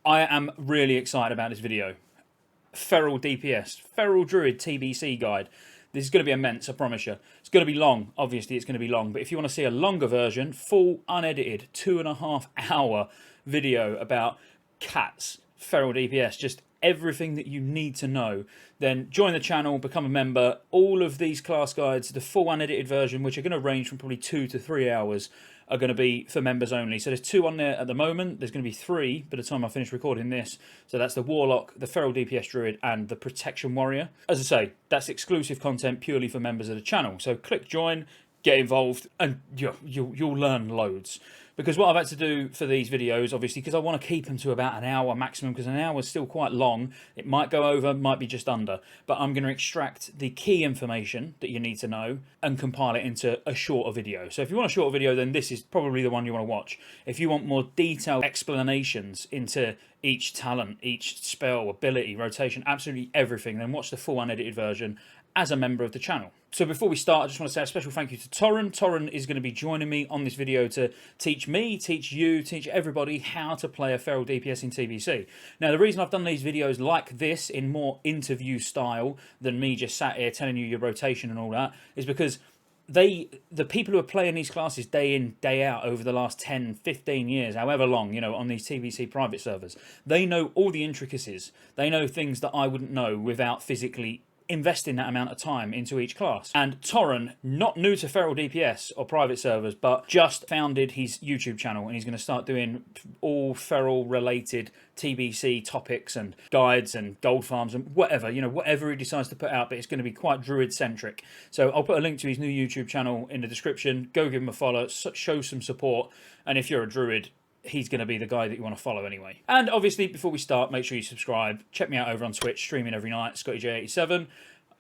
I am really excited about this video. Feral DPS, Feral Druid TBC guide. This is going to be immense, I promise you. It's going to be long, obviously it's going to be long, but if you want to see a longer version, full unedited 2.5 hour video about cats, Feral DPS, just everything that you need to know, then join the channel, become a member. All of these class guides, the full unedited version, which are going to range from probably 2 to 3 hours, are going to be for members only. So there's 2 on there at the moment. There's going to be 3 by the time I finish recording this. So that's the Warlock, the Feral DPS Druid, and the Protection Warrior. As I say, that's exclusive content purely for members of the channel. So click join, get involved, and you'll learn loads. Because what I've had to do for these videos, obviously, because I want to keep them to about an hour maximum, because an hour is still quite long. It might go over, might be just under. But I'm going to extract the key information that you need to know and compile it into a shorter video. So if you want a shorter video, then this is probably the one you want to watch. If you want more detailed explanations into each talent, each spell, ability, rotation, absolutely everything, then watch the full unedited version as a member of the channel. So before we start, I just want to say a special thank you to Toren. Toren is going to be joining me on this video to teach me, teach you, teach everybody how to play a Feral DPS in TBC. Now, the reason I've done these videos like this in more interview style than me just sat here telling you your rotation and all that is because the people who are playing these classes day in, day out over the last 10, 15 years, however long, you know, on these TBC private servers, they know all the intricacies. They know things that I wouldn't know without physically investing that amount of time into each class. And Toren, not new to Feral DPS or private servers, but just founded his YouTube channel, and he's going to start doing all Feral related TBC topics and guides and gold farms and whatever, you know, whatever he decides to put out, but it's going to be quite druid centric. So I'll put a link to his new YouTube channel in the description. Go give him a follow, show some support, and if you're a druid, he's going to be the guy that you want to follow anyway. And obviously, before we start, make sure you subscribe. Check me out over on Twitch, streaming every night, Scottejaye87.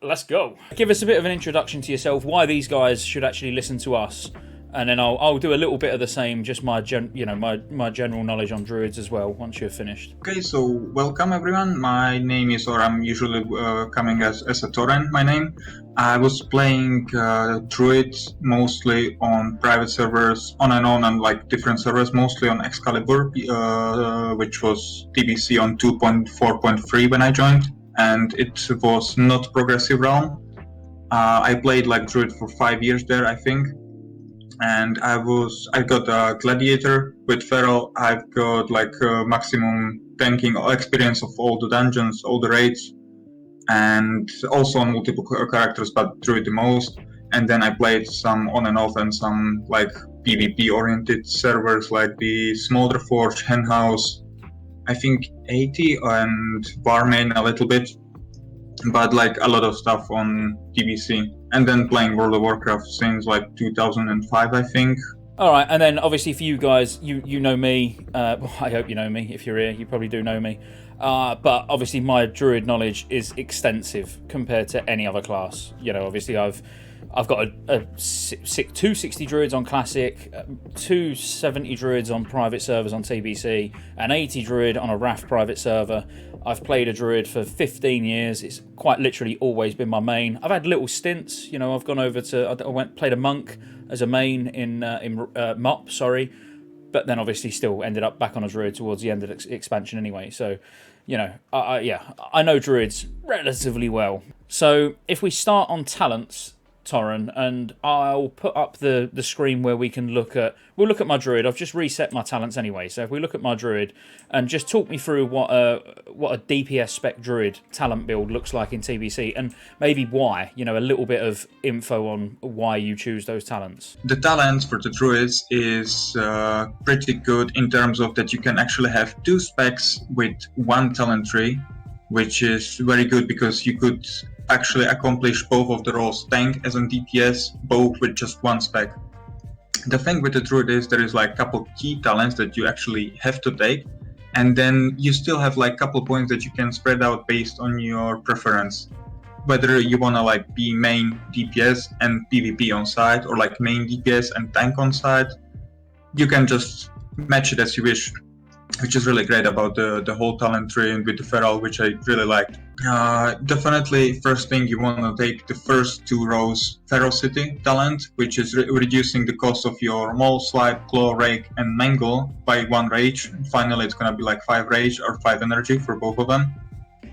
Let's go. Give us a bit of an introduction to yourself, why these guys should actually listen to us, and then I'll do a little bit of the same, just my general knowledge on druids as well once you're finished. Okay, so welcome everyone. My name is, or I'm usually coming as a Toren, my name. I was playing druids mostly on private servers, on and on like different servers, mostly on Excalibur, which was TBC on 2.4.3 when I joined, and it was not progressive realm. I played like druid for 5 years there, I think. And I got a gladiator with feral. I've got like maximum tanking experience of all the dungeons, all the raids, and also on multiple characters, but druid the most. And then I played some on and off and some like PvP oriented servers like the Smolder Forge, Henhouse, I think 80, and Barmain a little bit, but like a lot of stuff on TBC. And then playing World of Warcraft since like 2005, I think. All right, and then obviously for you guys, you know me. Well, I hope you know me. If you're here, you probably do know me. But obviously my druid knowledge is extensive compared to any other class. You know, obviously I've got 260 druids on Classic, 270 druids on private servers on TBC, an 80 druid on a RAF private server. I've played a druid for 15 years. It's quite literally always been my main. I've had little stints, you know. I've gone over to, played a monk as a main in MOP, sorry, but then obviously still ended up back on a druid towards the end of the expansion anyway. So, you know, yeah, I know druids relatively well. So if we start on talents, Toren, and I'll put up the screen where we'll look at my druid. I've just reset my talents anyway, so if we look at my druid and just talk me through what a DPS spec druid talent build looks like in TBC, and maybe why, you know, a little bit of info on why you choose those talents. The talents for the druids is pretty good in terms of that you can actually have 2 specs with 1 talent tree, which is very good because you could actually accomplish both of the roles, tank as in DPS, both with just 1 spec. The thing with the druid is there is like a couple key talents that you actually have to take, and then you still have like a couple points that you can spread out based on your preference. Whether you want to like be main DPS and PvP on side, or like main DPS and tank on side, you can just match it as you wish. which is really great about the whole talent tree with the feral, which I really liked. Definitely, first thing you want to take the first 2 rows ferocity talent, which is reducing the cost of your maul, swipe, claw, rake, and mangle by 1 rage. And finally, it's gonna be like 5 rage or 5 energy for both of them.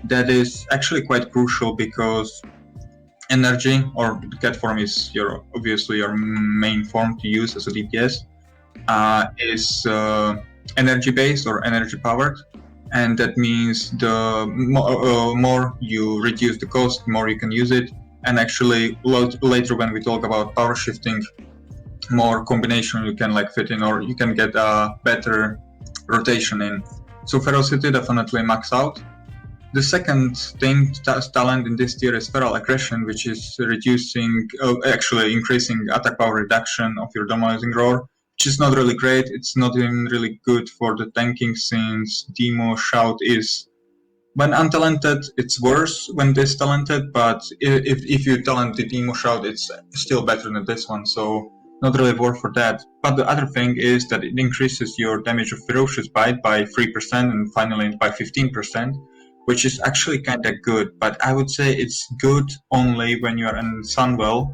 That is actually quite crucial because energy, or the cat form is obviously your main form to use as a DPS, is energy based or energy powered, and that means the more you reduce the cost, the more you can use it. And actually later when we talk about power shifting, more combination you can like fit in, or you can get a better rotation in. So ferocity definitely max out. The second thing, talent in this tier, is Feral Aggression, which is actually increasing attack power reduction of your Demolizing Roar, which is not really great. It's not even really good for the tanking, since Demo Shout is, when untalented, it's worse when distalented, but if you talent the Demo Shout, it's still better than this one, so not really worth for that. But the other thing is that it increases your damage of Ferocious Bite by 3% and finally by 15%. Which is actually kind of good, but I would say it's good only when you are in Sunwell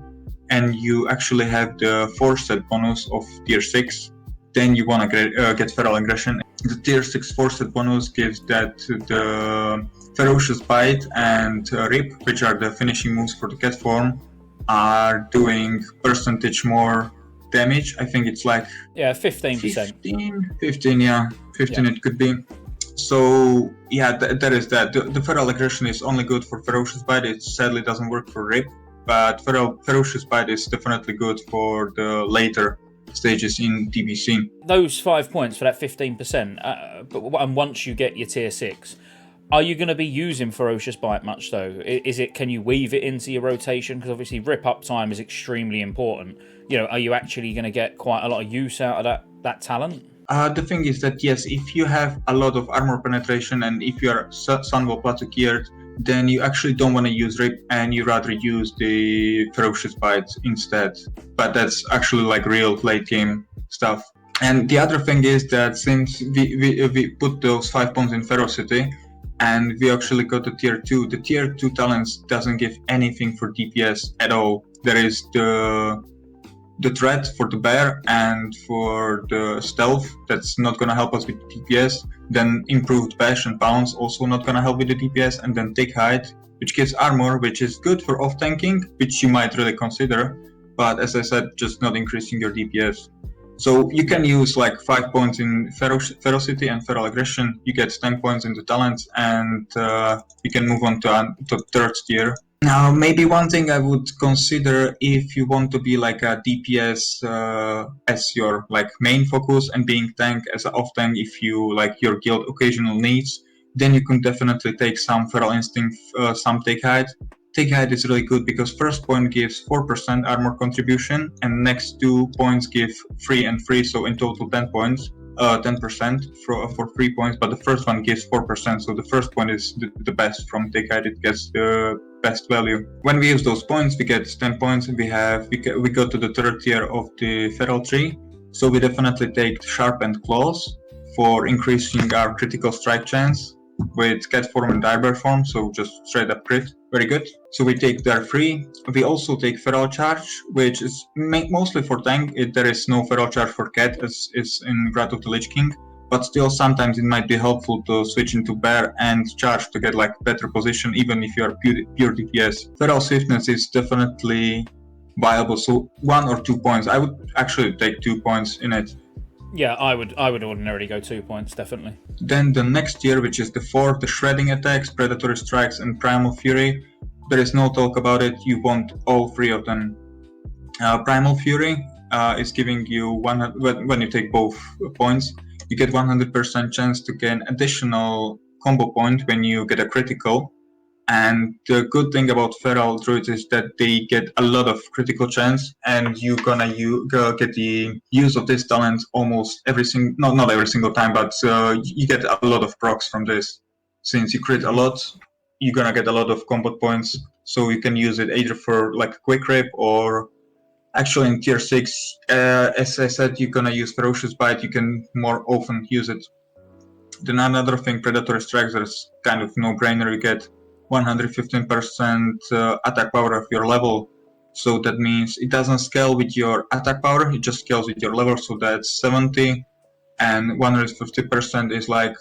and you actually have the force set bonus of tier 6. Then you want to get Feral Aggression. The tier 6 force set bonus gives that the Ferocious Bite and Rip, which are the finishing moves for the cat form, are doing percentage more damage. I think it's like 15%. 15, yeah, 15 it could be. So yeah, that is that. The Feral Aggression is only good for Ferocious Bite. It sadly doesn't work for Rip, but Ferocious Bite is definitely good for the later stages in TBC. Those 5 points for that 15%, and once you get your tier 6, are you going to be using Ferocious Bite much though? Can you weave it into your rotation? Because obviously rip up time is extremely important. Are you actually going to get quite a lot of use out of that talent? The thing is that yes, if you have a lot of armor penetration and if you are Sunwell Plateau geared, then you actually don't want to use Rip and you rather use the Ferocious Bite instead. But that's actually like real late game stuff. And the other thing is that since we put those 5 points in Ferocity and we actually got to tier 2, the tier 2 talents doesn't give anything for DPS at all. There is the threat for the bear and for the stealth, that's not going to help us with DPS. Then improved bash and pounce, also not going to help with the DPS. And then thick hide, which gives armor, which is good for off tanking, which you might really consider, but as I said, just not increasing your DPS. So you can use like 5 points in ferocity and feral aggression, you get 10 points in the talents, and you can move on to third tier. Now, maybe one thing I would consider, if you want to be like a DPS as your like main focus and being tank as an off tank, if you like your guild occasional needs, then you can definitely take some Feral Instinct, some Take Hide. Take Hide is really good because first point gives 4% armor contribution and next 2 points give 3 and 3, so in total 10 points. 10% for 3 points, but the first one gives 4%, so the first point is the best from Take Hide, it gets the best value. When we use those points, we get 10 points, and we go to the third tier of the Feral tree, so we definitely take Sharpened Claws for increasing our critical strike chance with cat form and direbear form, so just straight up crit, very good. So we take their 3. We also take Feral Charge, which is mostly for tank. There is no Feral Charge for cat as is in Wrath of the Lich King, but still sometimes it might be helpful to switch into bear and charge to get like better position, even if you are pure DPS. Feral Swiftness is definitely viable, so 1 or 2 points. I would actually take 2 points in it. Yeah, I would ordinarily go 2 points, definitely. Then the next tier, which is the 4th, the Shredding Attacks, Predatory Strikes, and Primal Fury. There is no talk about it, you want all 3 of them. Primal Fury is giving you when you take both points, you get 100% chance to gain additional combo point when you get a critical. And the good thing about Feral Druids is that they get a lot of critical chance, and you're gonna get the use of this talent almost not every single time, but you get a lot of procs from this. Since you crit a lot, you're gonna get a lot of combat points, so you can use it either for like quick rip or actually in tier 6, as I said, you're gonna use Ferocious Bite, you can more often use it. Then another thing, predatory strikes, there's kind of no-brainer. You get 115% attack power of your level. So that means it doesn't scale with your attack power, it just scales with your level, so that's 70. And 150% is like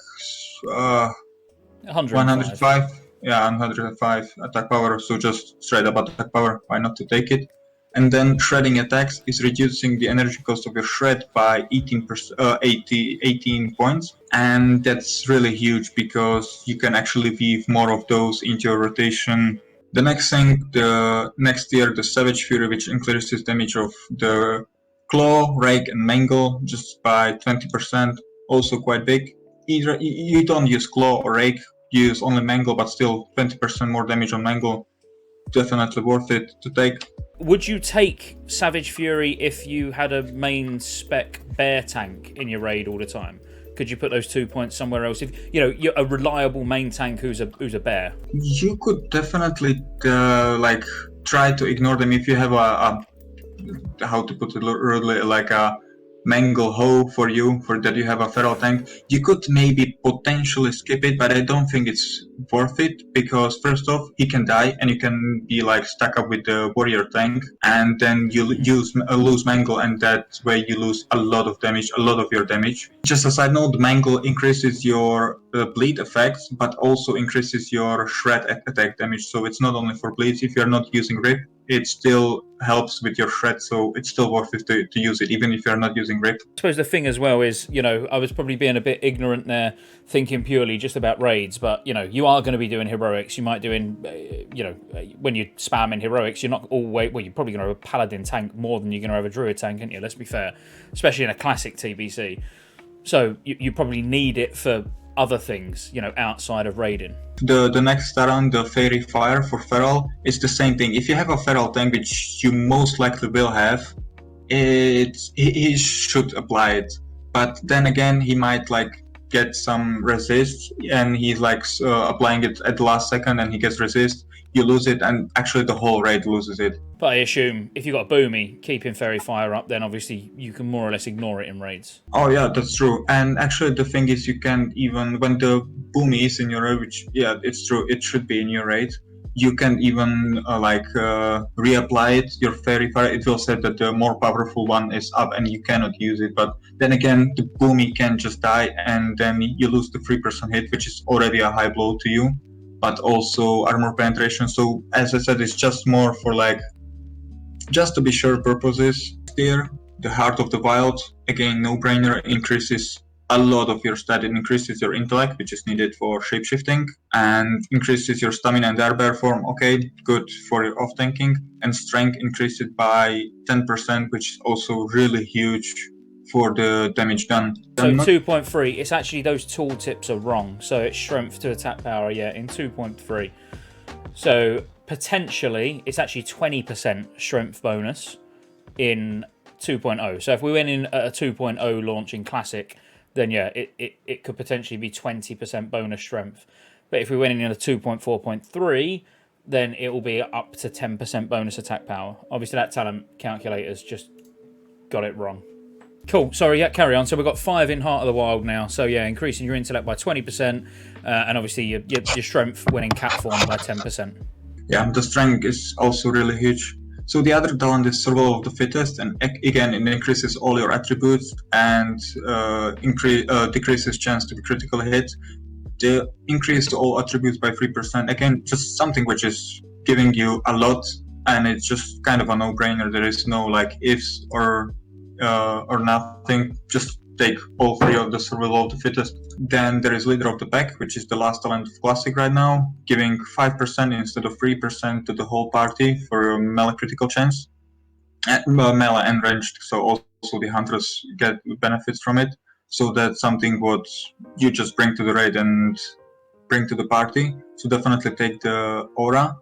105. Yeah, 105 attack power, so just straight up attack power, why not to take it? And then shredding attacks is reducing the energy cost of your shred by 18 points. And that's really huge because you can actually weave more of those into your rotation. The next thing, the next tier, the Savage Fury, which increases damage of the Claw, Rake, and Mangle just by 20%, also quite big. Either you don't use Claw or Rake, you use only Mangle, but still 20% more damage on Mangle. Definitely worth it to take. Would you take Savage Fury if you had a main spec bear tank in your raid all the time? Could you put those 2 points somewhere else? If you're a reliable main tank who's a bear. You could definitely like try to ignore them if you have a how to put it rudely, like a Mangle hoe for that you have a feral tank. You could maybe potentially skip it, but I don't think it's worth it because first off, he can die and you can be like stuck up with the warrior tank, and then you lose Mangle, and that way you lose a lot of your damage. Just a side note, Mangle increases your bleed effects, but also increases your shred attack damage. So it's not only for bleeds. If you're not using Rip, it still helps with your shred, so it's still worth it to use it, even if you're not using Rip. I suppose the thing as well is, I was probably being a bit ignorant there, thinking purely just about raids, but, you are going to be doing heroics. You might doing, when you spam in heroics, you're not always, well, you're probably going to have a paladin tank more than you're going to have a druid tank, aren't you? Let's be fair, especially in a classic TBC. So you probably need it for other things, outside of raiding. The next around, the Fairy Fire for Feral, is the same thing. If you have a Feral tank, which you most likely will have, he should apply it. But then again, he might like get some resist, and he's like applying it at the last second, and he gets resist. You lose it, and actually the whole raid loses it. But I assume if you've got a Boomy keeping Fairy Fire up, then obviously you can more or less ignore it in raids. Oh yeah, that's true. And actually the thing is, you can even, when the Boomy is in your raid, which, yeah, it's true, it should be in your raid, you can even reapply it, your Fairy Fire. It will say that the more powerful one is up and you cannot use it. But then again, the Boomy can just die, and then you lose the 3% hit, which is already a high blow to you, but also armor penetration. So as I said, it's just more for like, just to be sure purposes. There, the Heart of the Wild, again, no-brainer, increases a lot of your stat. It increases your intellect, which is needed for shapeshifting, and increases your stamina and airbear form. Okay, good for your off-tanking. And strength increases by 10%, which is also really huge for the damage done. So 2.3, it's actually those tooltips are wrong. So it's strength to attack power, yeah, in 2.3. So potentially it's actually 20% strength bonus in 2.0. So if we went in at a 2.0 launch in Classic, then yeah, it could potentially be 20% bonus strength. But if we went in at a 2.4.3, then it will be up to 10% bonus attack power. Obviously that talent calculator's just got it wrong. Cool, sorry, yeah, carry on. So we've got 5 in Heart of the Wild now. So yeah, increasing your intellect by 20%, and obviously your strength when in cat form by 10%. Yeah, the strength is also really huge. So the other talent is Survival of the Fittest, and again, it increases all your attributes and decreases chance to be critically hit. They increase all attributes by 3%. Again, just something which is giving you a lot, and it's just kind of a no-brainer. There is no like ifs or nothing. Just take all 3 of the Survival of the Fittest. Then there is Leader of the Pack, which is the last talent of Classic right now, giving 5% instead of 3% to the whole party for a melee critical chance. Melee and ranged, so also the hunters get benefits from it. So that's something what you just bring to the raid and bring to the party. So definitely take the aura.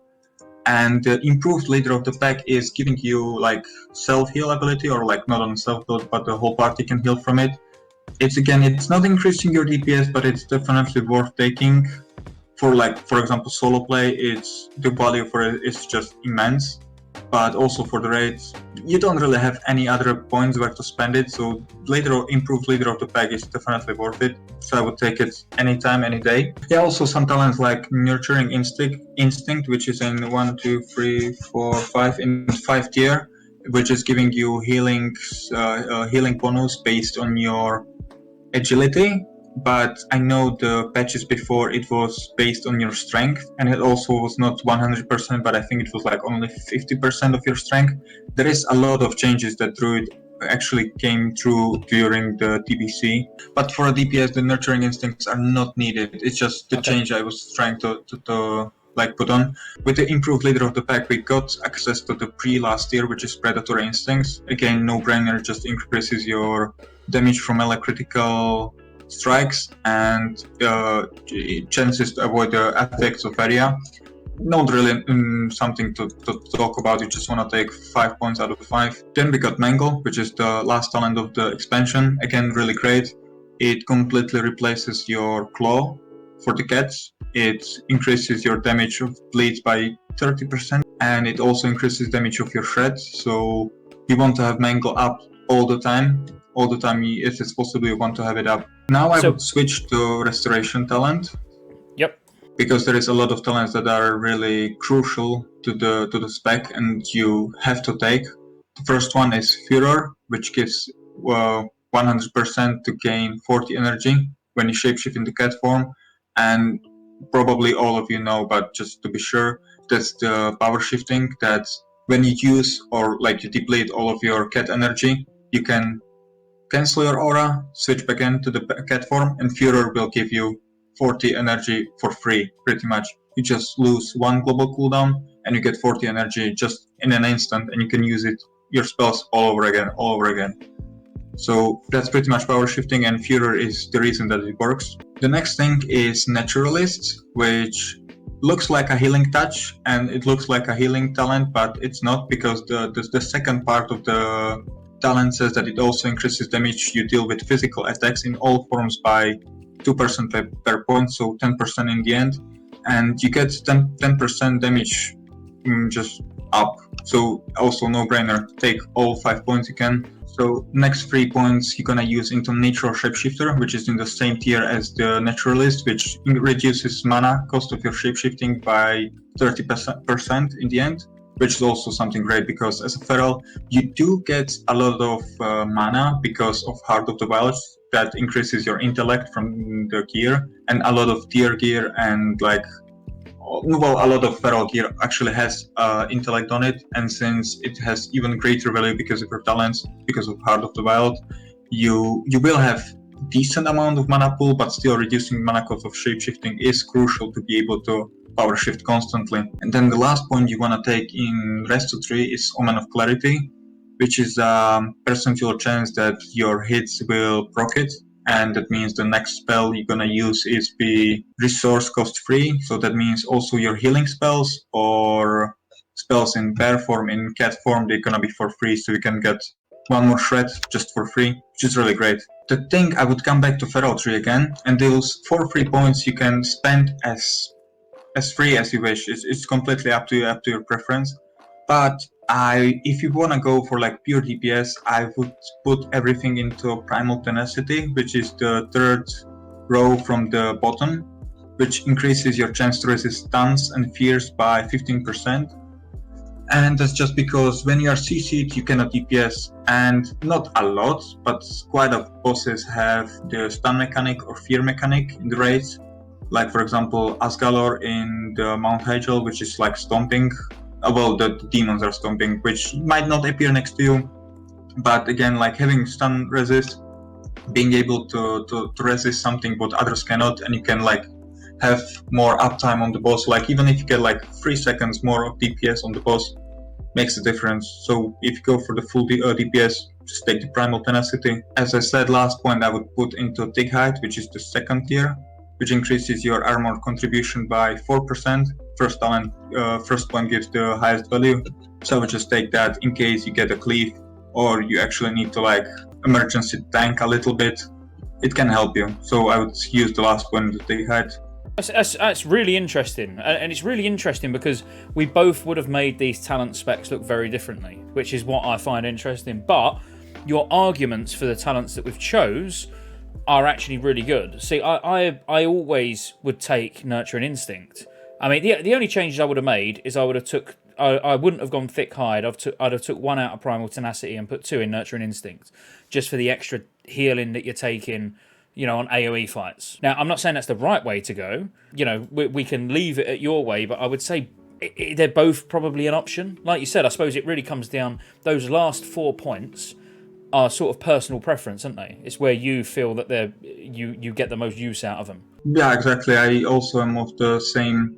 And the improved Leader of the Pack is giving you like self-heal ability, or like not on self-heal, but the whole party can heal from it. It's not increasing your DPS, but it's definitely worth taking. For like, for example, solo play, the value for it is just immense. but also for the raids. You don't really have any other points where to spend it, so improved leader of the pack is definitely worth it. So I would take it anytime, any day. Yeah, also some talents like Nurturing Instinct, which is in 1, 2, 3, 4, 5 in 5 tier, which is giving you healing bonus based on your agility. But I know the patches before it was based on your strength, and it also was not 100%, but I think it was like only 50% of your strength. There is a lot of changes that Druid actually came through during the TBC, but for a DPS the Nurturing Instincts are not needed. It's just the change I was trying to like put on. With the improved leader of the pack, we got access to the pre-last tier, which is Predatory Instincts. Again, no brainer, just increases your damage from melee critical strikes and chances to avoid the effects of area. Not really something to talk about, you just want to take 5 points out of 5. Then we got Mangle, which is the last talent of the expansion. Again, really great. It completely replaces your Claw for the cats. It increases your damage of bleeds by 30%, and it also increases damage of your shreds. So you want to have Mangle up all the time, if it's possible, you want to have it up. Now I would switch to Restoration talent. Yep. Because there is a lot of talents that are really crucial to the spec, and you have to take. The first one is Furor, which gives 100% to gain 40 energy when you shapeshift into cat form, and probably all of you know, but just to be sure, that's the power shifting that when you use or like you deplete all of your cat energy, you can cancel your aura, switch back into the cat form, and Furor will give you 40 energy for free, pretty much. You just lose 1 global cooldown, and you get 40 energy just in an instant, and you can use your spells all over again. So that's pretty much power shifting, and Furor is the reason that it works. The next thing is Naturalist, which looks like a healing touch, and it looks like a healing talent, but it's not, because the second part of the talent says that it also increases damage you deal with physical attacks in all forms by 2% per point, so 10% in the end, and you get 10% damage just up. So also no brainer, take all 5 points you can. So next 3 points you're gonna use into Natural Shapeshifter, which is in the same tier as the Naturalist, which reduces mana cost of your shapeshifting by 30% in the end, which is also something great, because as a feral you do get a lot of mana because of Heart of the Wilds that increases your intellect from the gear, and a lot of tier gear and a lot of feral gear actually has intellect on it, and since it has even greater value because of your talents, because of Heart of the Wild, you will have decent amount of mana pool, but still reducing mana cost of shapeshifting is crucial to be able to power shift constantly. And then the last point you want to take in Resto tree is Omen of Clarity, which is a percentual chance that your hits will proc it, and that means the next spell you're gonna use is be resource cost free, so that means also your healing spells or spells in bear form, in cat form, they're gonna be for free, so you can get 1 more shred just for free, which is really great. The thing, I would come back to Feral Tree again, and those 4 free points you can spend as free as you wish. It's completely up to your preference. But if you wanna go for like pure DPS, I would put everything into Primal Tenacity, which is the 3rd row from the bottom, which increases your chance to resist stuns and fears by 15%. And that's just because when you are CC'd, you cannot DPS, and not a lot, but quite a bosses have the stun mechanic or fear mechanic in the raids. Like for example, Asgalor in the Mount Hagel, which is like stomping. Well, the demons are stomping, which might not appear next to you, but again, like having stun resist, being able to resist something what others cannot, and you can like have more uptime on the boss. Like even if you get like 3 seconds more of DPS on the boss, makes a difference. So if you go for the full DPS, just take the Primal Tenacity. As I said, last point I would put into Dig Height, which is the 2nd tier, which increases your armor contribution by 4%. First point gives the highest value, so I would just take that in case you get a cleave or you actually need to like emergency tank a little bit. It can help you, so I would use the last point to Dig Height. That's really interesting, and it's really interesting because we both would have made these talent specs look very differently, which is what I find interesting. But your arguments for the talents that we've chose are actually really good. See, I always would take Nurture and Instinct. I mean, the only changes I would have made is I wouldn't have gone Thick Hide. I'd have took 1 out of Primal Tenacity and put 2 in Nurture and Instinct, just for the extra healing that you're taking, you know, on AoE fights. Now, I'm not saying that's the right way to go. You know, we can leave it at your way, but I would say they're both probably an option. Like you said, I suppose it really comes down, those last 4 points are sort of personal preference, aren't they? It's where you feel that you get the most use out of them. Yeah, exactly. I also am of the same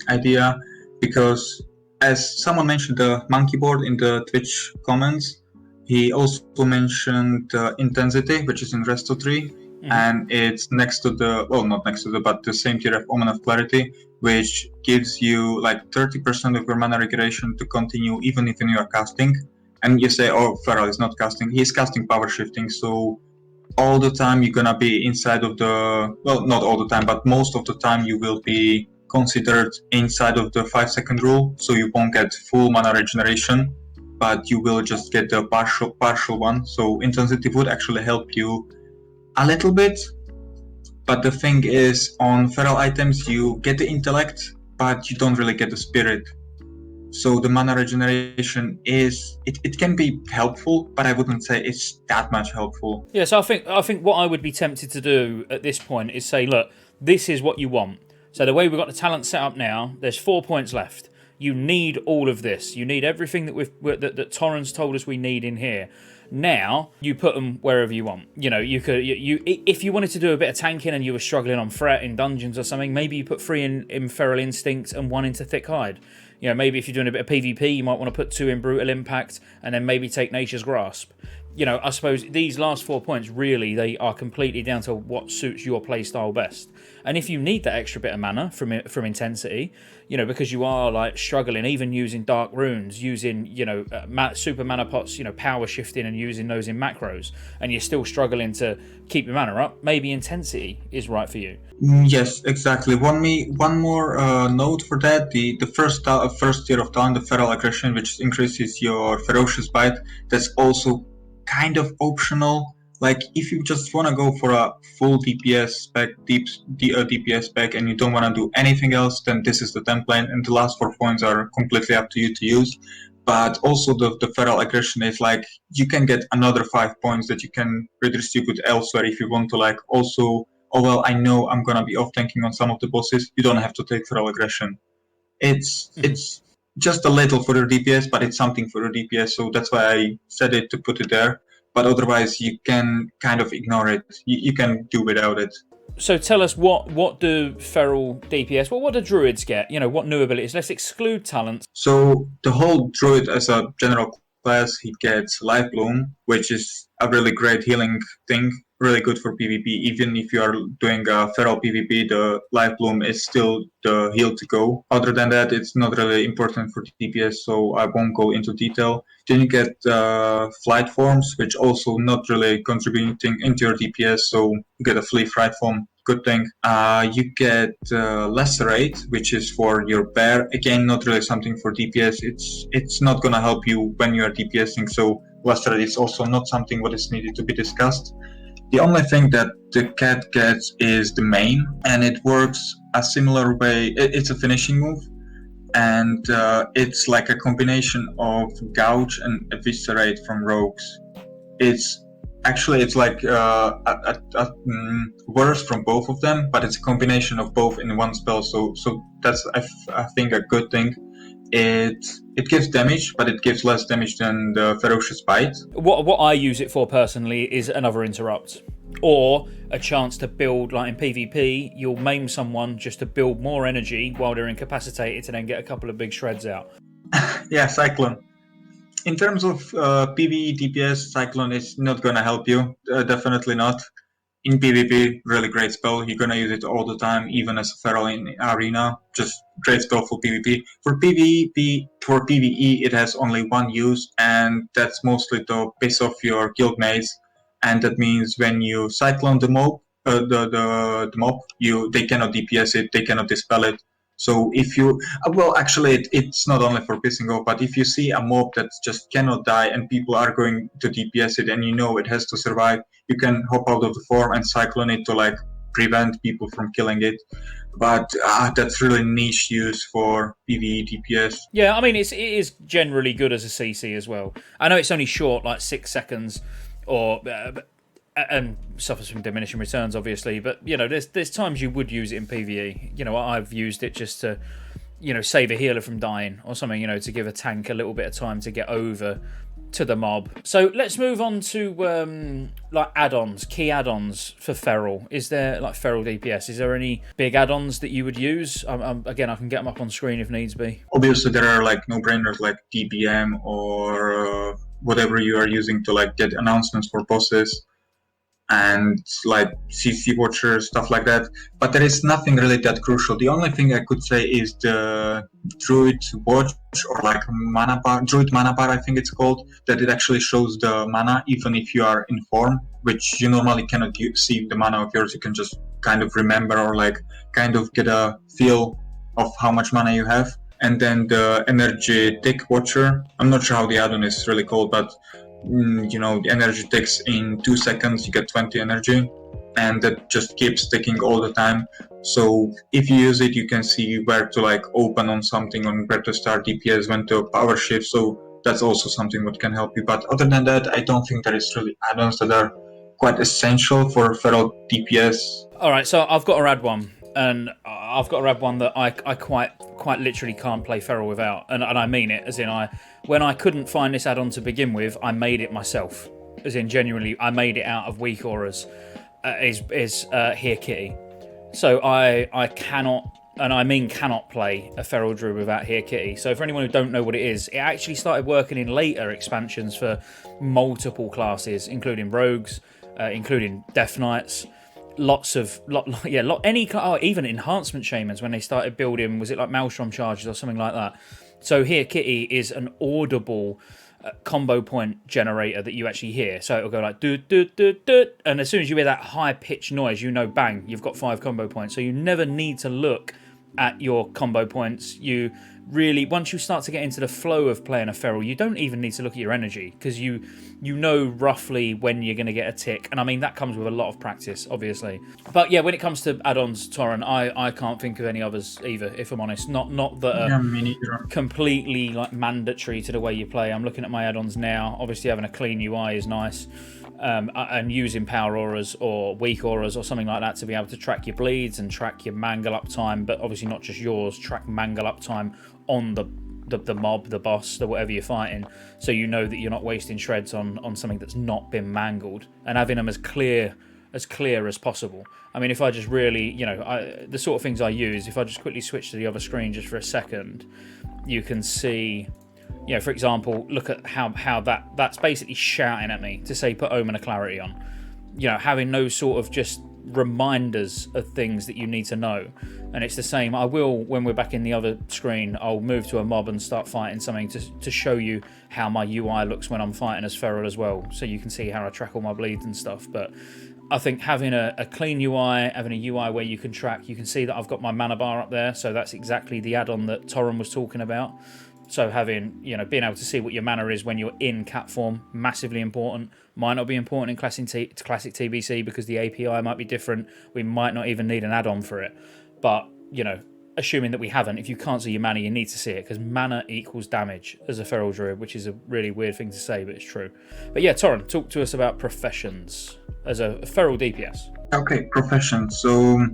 idea, because as someone mentioned the monkey board in the Twitch comments, he also mentioned intensity, which is in Resto 3, and it's next to the, well, not next to the, but the same tier of Omen of Clarity, which gives you like 30% of your mana regeneration to continue even if you are casting. And you say, oh, Feral is not casting. He's casting power shifting, so all the time you're gonna be inside of the, well, not all the time, but most of the time you will be considered inside of the 5-second rule, so you won't get full mana regeneration, but you will just get the partial one. So intensity would actually help you a little bit, but the thing is, on feral items you get the intellect, but you don't really get the spirit. So the mana regeneration is, it can be helpful, but I wouldn't say it's that much helpful. Yeah, so I think what I would be tempted to do at this point is say, look, this is what you want. So the way we've got the talent set up now, there's 4 points left. You need all of this. You need everything that Toren's told us we need in here. Now you put them wherever you want. You know, you could if you wanted to do a bit of tanking and you were struggling on threat in dungeons or something, maybe you put 3 in Feral Instinct and 1 into Thick Hide. You know, maybe if you're doing a bit of PvP, you might want to put 2 in Brutal Impact and then maybe take Nature's Grasp. You know, I suppose these last 4 points, really, they are completely down to what suits your playstyle best. And if you need that extra bit of mana from intensity, you know, because you are like struggling, even using dark runes, using, you know, super mana pots, you know, power shifting and using those in macros, and you're still struggling to keep your mana up, maybe intensity is right for you. Yes, exactly. One more note for that: the first tier of talent, the feral aggression, which increases your ferocious bite. That's also kind of optional. Like, if you just want to go for a full DPS spec, DPS spec, and you don't want to do anything else, then this is the template, and the last 4 points are completely up to you to use. But also the feral aggression is like, you can get another 5 points that you can redistribute elsewhere if you want to, like, also, oh well, I know I'm gonna be off tanking on some of the bosses, you don't have to take feral aggression. It's just a little for your DPS, but it's something for your DPS, so that's why I said it to put it there. But otherwise, you can kind of ignore it. You can do without it. So tell us, what do feral DPS, what do druids get? You know, what new abilities? Let's exclude talents. So the whole druid as a general class, he gets Life Bloom, which is a really great healing thing, really good for PvP. Even if you are doing a feral PvP, the Life Bloom is still the heal to go. Other than that, it's not really important for DPS, so I won't go into detail. Then you get Flight Forms, which also not really contributing into your DPS, so you get a Flee Fright Form. Good thing. You get Lacerate, which is for your bear. Again, not really something for DPS. It's not gonna help you when you are DPSing, so Lacerate is also not something what is needed to be discussed. The only thing that the cat gets is the main, and it works a similar way. It's a finishing move, and it's like a combination of Gouge and Eviscerate from rogues. It's like worse from both of them, but it's a combination of both in one spell. So that's I think a good thing. It gives damage, but it gives less damage than the Ferocious Bite. What I use it for personally is another interrupt, or a chance to build, like in PvP, you'll maim someone just to build more energy while they're incapacitated to then get a couple of big shreds out. Yeah, Cyclone. In terms of PvE DPS, Cyclone is not gonna help you, definitely not. In PvP, really great spell. You're gonna use it all the time, even as a feral in arena. Just great spell for PvP. For PvE, it has only one use, and that's mostly to piss off your guildmates. And that means when you cyclone the mob, the mob, they cannot DPS it, they cannot dispel it. So if you, well, actually, it's not only for pissing off, but if you see a mob that just cannot die and people are going to DPS it, and you know it has to survive, you can hop out of the form and cyclone it to like prevent people from killing it. But that's really niche use for PvE DPS. Yeah, I mean, it is generally good as a CC as well. I know it's only short, like 6 seconds, or and suffers from diminishing returns, obviously. But you know, there's times you would use it in PvE. You know, I've used it just to, you know, save a healer from dying or something. You know, to give a tank a little bit of time to get over to the mob. So let's move on to like add-ons, key add-ons for Feral. Is there like Feral DPS? Is there any big add-ons that you would use? Again, I can get them up on screen if needs be. Obviously, there are like no-brainers like DBM or whatever you are using to like get announcements for bosses, and like CC Watcher, stuff like that. But there is nothing really that crucial. The only thing I could say is the Druid Watch, or like mana bar, Druid mana bar, I think it's called, that it actually shows the mana even if you are in form, which you normally cannot see the mana of yours. You can just kind of remember or like kind of get a feel of how much mana you have. And then the Energetic Watcher, I'm not sure how the add-on is really called, but you know, the energy ticks in 2 seconds, you get 20 energy, and that just keeps ticking all the time. So if you use it, you can see where to like open on something, on where to start DPS, when to power shift. So that's also something that can help you. But other than that, I don't think there is really add-ons that are quite essential for Feral DPS. All right, so I've got to add one, and I've got to add one that I quite literally can't play Feral without, and I mean it, as in when I couldn't find this add-on to begin with, I made it myself, as in genuinely, I made it out of weak auras. Is Here Kitty. So I cannot, and I mean cannot, play a Feral Druid without Here Kitty. So for anyone who don't know what it is, it actually started working in later expansions for multiple classes, including rogues, including Death Knights. Even enhancement shamans when they started building, was it like Maelstrom charges or something like that? So Here Kitty is an audible combo point generator that you actually hear. So it'll go like do do do do, and as soon as you hear that high pitched noise, you know, bang, you've got 5 combo points. So you never need to look at your combo points. You really, once you start to get into the flow of playing a Feral, you don't even need to look at your energy, because you know roughly when you're going to get a tick. And I mean, that comes with a lot of practice, obviously. But yeah, when it comes to add-ons, Toren, I can't think of any others either, if I'm honest. Not that are completely like mandatory to the way you play. I'm looking at my add-ons now. Obviously, having a clean UI is nice. And using power auras or weak auras or something like that to be able to track your bleeds and track your mangle uptime, but obviously not just yours, track mangle uptime on the mob, the boss, the whatever you're fighting, so you know that you're not wasting shreds on something that's not been mangled, and having them as clear as possible. I mean, if I just really, you know, the sort of things I use, if I just quickly switch to the other screen just for a second, you can see, you know, for example, look at how that's basically shouting at me to say put Omen of Clarity on. You know, having those sort of just reminders of things that you need to know. And it's the same. I will, when we're back in the other screen, I'll move to a mob and start fighting something to show you how my UI looks when I'm fighting as Feral as well, so you can see how I track all my bleeds and stuff. But I think having a clean UI, having a UI where you can track, you can see that I've got my mana bar up there, so that's exactly the add-on that Toren was talking about. So having, you know, being able to see what your mana is when you're in cat form, massively important. Might not be important in classic TBC because the API might be different. We might not even need an add-on for it. But, you know, assuming that we haven't, if you can't see your mana, you need to see it, because mana equals damage as a Feral Druid, which is a really weird thing to say, but it's true. But yeah, Toren, talk to us about professions as a Feral DPS. Okay, professions. So,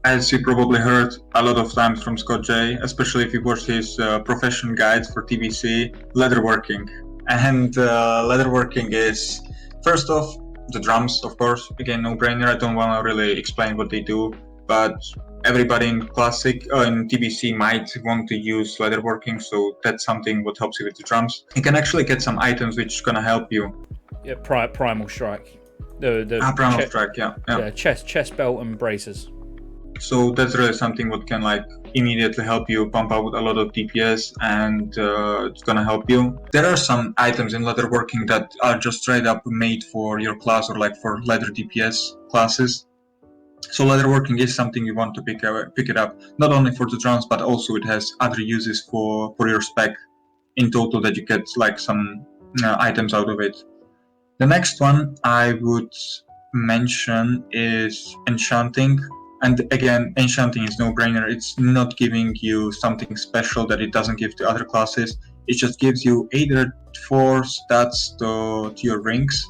as you probably heard a lot of times from Scottejaye, especially if you watched his profession guides for TBC, leatherworking. And leatherworking is, first off, the drums, of course. Again, no-brainer. I don't want to really explain what they do, but everybody in Classic, in TBC might want to use leatherworking, so that's something what helps you with the drums. You can actually get some items which is going to help you. Yeah, Primal Strike. Primal Strike, yeah. Chest belt and braces. So that's really something what can like immediately help you pump out a lot of DPS, and it's gonna help you. There are some items in leatherworking that are just straight up made for your class or like for leather DPS classes. So leatherworking is something you want to pick it up, not only for the drums, but also it has other uses for your spec in total, that you get like some items out of it. The next one I would mention is enchanting. And again, enchanting is no-brainer. It's not giving you something special that it doesn't give to other classes. It just gives you either 4 stats to your rings,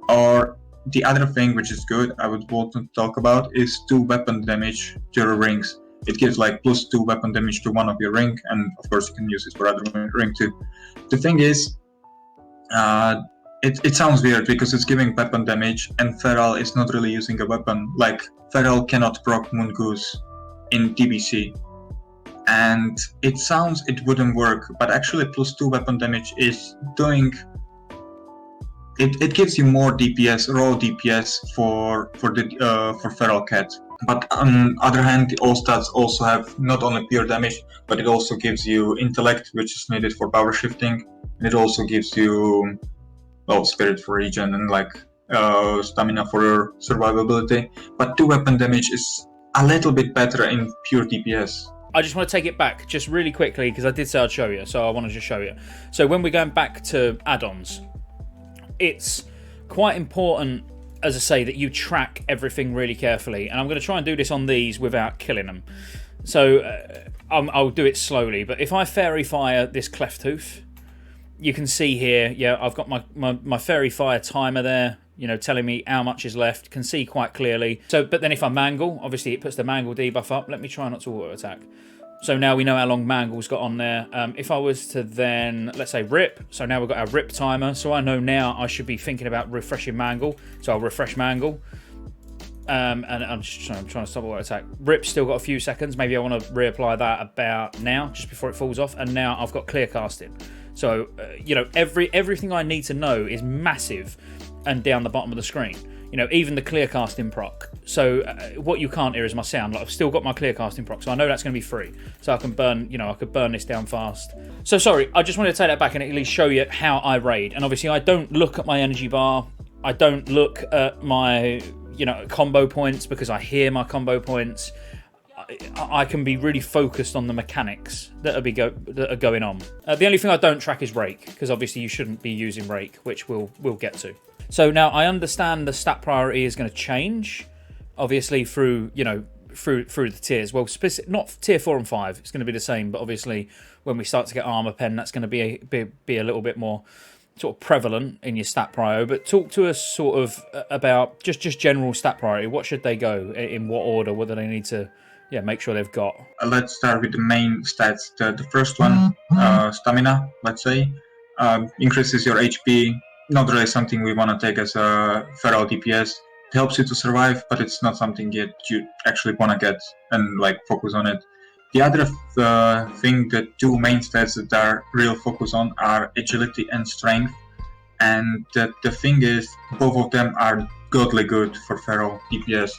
or the other thing which is good, I would want to talk about, is 2 weapon damage to your rings. It gives like +2 weapon damage to one of your ring, and of course you can use it for other ring too. The thing is, it sounds weird because it's giving weapon damage, and Feral is not really using a weapon. Like, Feral cannot proc Moongoose in TBC. And it sounds it wouldn't work, but actually +2 weapon damage is doing... It gives you more DPS, raw DPS for Feral Cat. But on the other hand, all stats also have not only pure damage, but it also gives you intellect, which is needed for power shifting, and it also gives you, well, spirit for regen and like stamina for survivability. But 2 weapon damage is a little bit better in pure DPS. I just want to take it back just really quickly because I did say I'd show you, so I want to just show you. So when we're going back to add-ons, it's quite important, as I say, that you track everything really carefully, and I'm going to try and do this on these without killing them. So I'll do it slowly, but if I fairy fire this cleft tooth, you can see here, yeah, I've got my fairy fire timer there, you know, telling me how much is left. Can see quite clearly. So, but then if I mangle, obviously it puts the mangle debuff up. Let me try not to auto attack. So now we know how long mangle's got on there. If I was to then, let's say rip, so now we've got our rip timer. So I know now I should be thinking about refreshing mangle. So I'll refresh mangle. And I'm trying to stop auto attack. Rip's still got a few seconds. Maybe I want to reapply that about now, just before it falls off. And now I've got clear casting. So you know, everything I need to know is massive and down the bottom of the screen. You know, even the clear casting proc. So what you can't hear is my sound. Like, I've still got my clear casting proc, so I know that's going to be free. So I can burn, you know, I could burn this down fast. So sorry, I just wanted to take that back and at least show you how I raid. And obviously I don't look at my energy bar. I don't look at my, you know, combo points because I hear my combo points. I can be really focused on the mechanics that are going on. The only thing I don't track is rake, because obviously you shouldn't be using rake, which we'll get to. So now I understand the stat priority is going to change, obviously through, you know, through the tiers. Well, not tier 4 and 5. It's going to be the same, but obviously when we start to get armor pen, that's going to be a little bit more sort of prevalent in your stat prio. But talk to us sort of about just general stat priority. What should they go in? What order? What do they need to? Yeah, make sure they've got. Let's start with the main stats. The first one, stamina, let's say, increases your HP. Not really something we want to take as a feral DPS. It helps you to survive, but it's not something that you actually want to get and like focus on it. The other thing, the 2 main stats that are real focus on are agility and strength. And the thing is, both of them are godly good for feral DPS.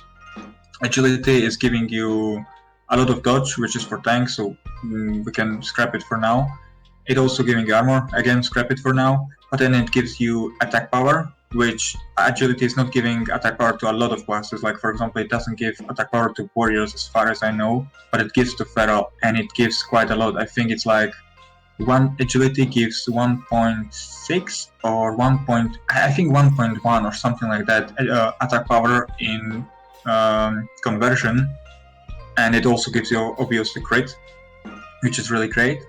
Agility is giving you a lot of dodge, which is for tanks, so we can scrap it for now. It also giving you armor, again scrap it for now. But then it gives you attack power, which agility is not giving attack power to a lot of classes. Like, for example, it doesn't give attack power to warriors as far as I know, but it gives to feral, and it gives quite a lot. I think it's like one agility gives 1.6 or 1.1 or something like that attack power in conversion, and it also gives you obviously crit, which is really great.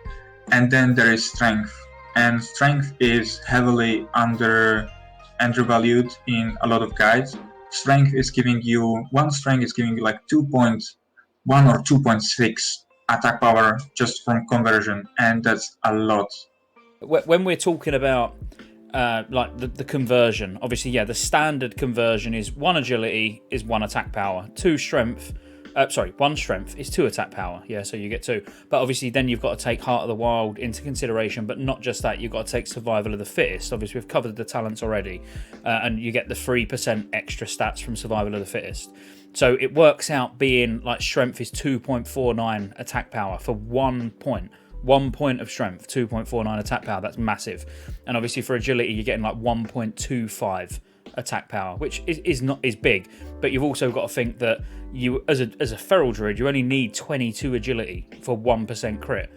And then there is strength, and strength is heavily undervalued in a lot of guides. Strength is giving you like 2.1 or 2.6 attack power just from conversion, and that's a lot. When we're talking about like the conversion, obviously, yeah, the standard conversion is 1 agility is 1 attack power, 2 strength. 1 strength is 2 attack power. Yeah, so you get 2. But obviously, then you've got to take Heart of the Wild into consideration. But not just that, you've got to take Survival of the Fittest. Obviously, we've covered the talents already, and you get the 3% extra stats from Survival of the Fittest. So it works out being like strength is 2.49 attack power for 1 point. 1 point of strength, 2.49 attack power. That's massive. And obviously for agility, you're getting like 1.25 attack power, which is big. But you've also got to think that you, as a feral druid, you only need 22 agility for 1% crit.